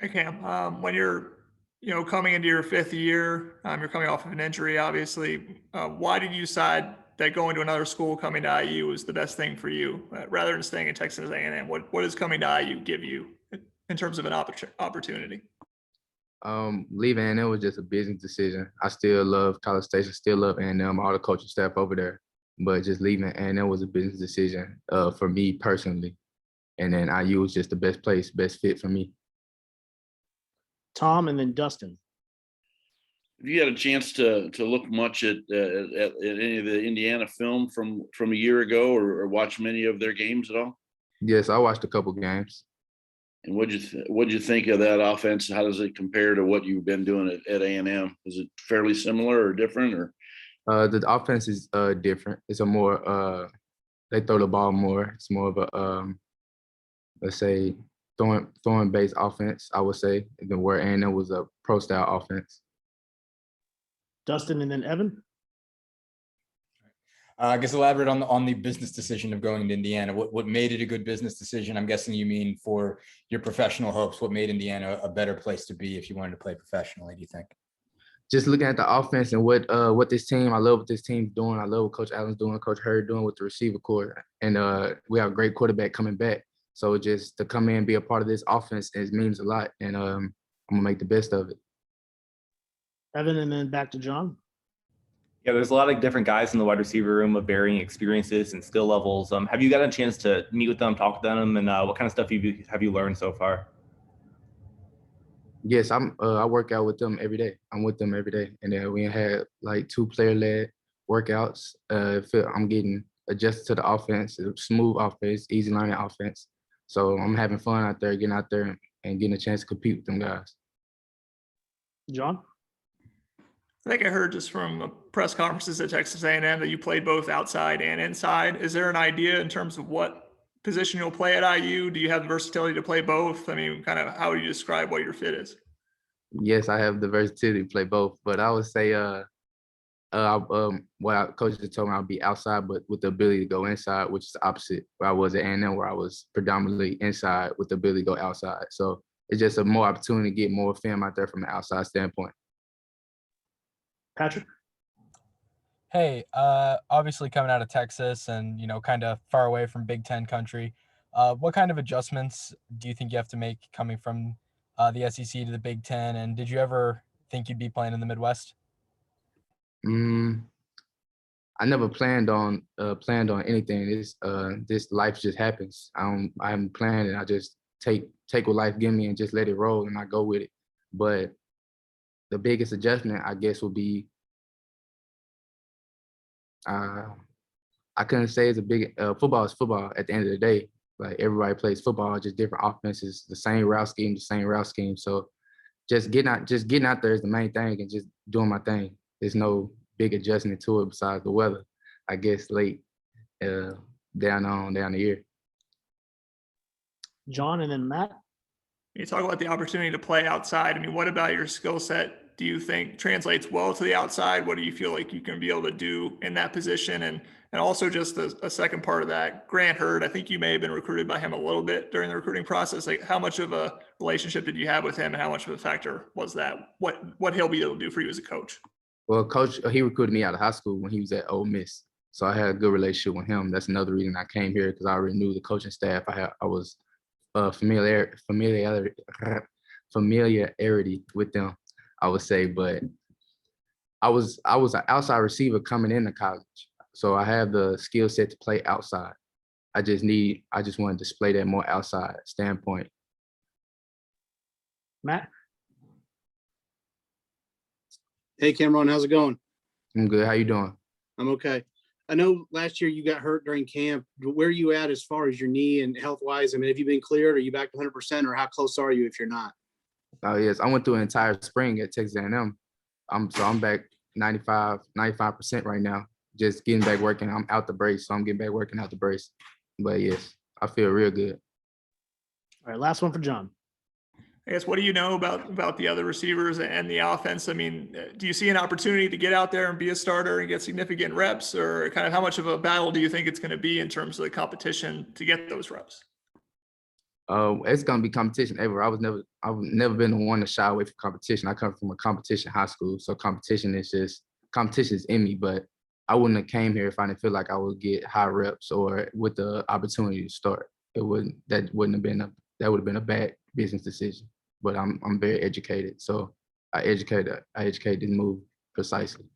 Hey Cam, when you're coming into your fifth year, you're coming off of an injury, obviously. Why did you decide that going to another school, coming to IU, was the best thing for you, rather than staying in Texas A&M? What does coming to IU give you in terms of an opportunity? Leaving A&M was just a business decision. I still love College Station, still love A&M, all the coaching staff over there. But just leaving A&M was a business decision for me personally. And then IU was just the best place, best fit for me. Tom, and then Dustin. Have you had a chance to look much at any of the Indiana film from a year ago, or watch many of their games at all? Yes, I watched a couple games. And what'd you think of that offense? How does it compare to what you've been doing at A&M? Is it fairly similar or different? Or The offense is different. It's a more they throw the ball more. It's more of a let's say throwing based offense, I would say, than where A&M was a pro style offense. Dustin, and then Evan. I guess elaborate on the business decision of going to Indiana. What made it a good business decision? I'm guessing you mean for your professional hopes. What made Indiana a better place to be if you wanted to play professionally, do you think? Just looking at the offense and what this team, I love what this team's doing. I love what Coach Allen's doing, Coach Hurd doing with the receiver core. And we have a great quarterback coming back. So just to come in and be a part of this offense, it means a lot. And I'm going to make the best of it. Evan, and then back to John. Yeah, there's a lot of different guys in the wide receiver room of varying experiences and skill levels. Have you gotten a chance to meet with them, talk to them, and what kind of stuff have you learned so far? Yes, I work out with them every day. I'm with them every day. And then we had like 2 player-led workouts. I'm getting adjusted to the offense, a smooth offense, easy learning offense. So I'm having fun out there, getting out there and getting a chance to compete with them guys. John? I think I heard just from press conferences at Texas A&M that you played both outside and inside. Is there an idea in terms of what position you'll play at IU? Do you have the versatility to play both? I mean, kind of how would you describe what your fit is? Yes, I have the versatility to play both, but I would say coach just told me I'll be outside, but with the ability to go inside, which is the opposite where I was at A&M, where I was predominantly inside with the ability to go outside. So it's just a more opportunity to get more film out there from an outside standpoint. Patrick? Hey, obviously coming out of Texas and, kind of far away from Big Ten country, what kind of adjustments do you think you have to make coming from the SEC to the Big Ten? And did you ever think you'd be playing in the Midwest? I never planned on anything. This life just happens. I haven't planned it. I just take what life give me and just let it roll and I go with it. But the biggest adjustment, I guess, would be I couldn't say it's a big football is football at the end of the day. Like everybody plays football, just different offenses, the same route scheme. So just getting out there is the main thing and just doing my thing. There's no big adjustment to it besides the weather, I guess, late down the year. John, and then Matt. You talk about the opportunity to play outside. I mean, what about your skill set do you think translates well to the outside? What do you feel like you can be able to do in that position? And also just a second part of that, Grant Hurd, I think you may have been recruited by him a little bit during the recruiting process. Like, how much of a relationship did you have with him and how much of a factor was that? What he'll be able to do for you as a coach? Well, Coach, he recruited me out of high school when he was at Ole Miss. So I had a good relationship with him. That's another reason I came here, because I already knew the coaching staff. I was familiarity with them, I would say. But I was an outside receiver coming into college. So I have the skill set to play outside. I just want to display that more outside standpoint. Matt? Hey, Camron, how's it going? I'm good. How you doing? I'm okay. I know last year you got hurt during camp. Where are you at as far as your knee and health-wise? I mean, have you been cleared? Are you back to 100%, or how close are you if you're not? Oh, yes. I went through an entire spring at Texas A&M. I'm back 95% right now. Just getting back working. I'm out the brace, so I'm getting back working out the brace. But yes, I feel real good. All right, last one for John. I guess, what do you know about the other receivers and the offense? I mean, do you see an opportunity to get out there and be a starter and get significant reps, or kind of how much of a battle do you think it's going to be in terms of the competition to get those reps? It's gonna be competition ever. I've never been the one to shy away from competition. I come from a competition high school, so competition is in me. But I wouldn't have came here if I didn't feel like I would get high reps or with the opportunity to start. That would have been a bad business decision. But I'm very educated, so I educated this move precisely.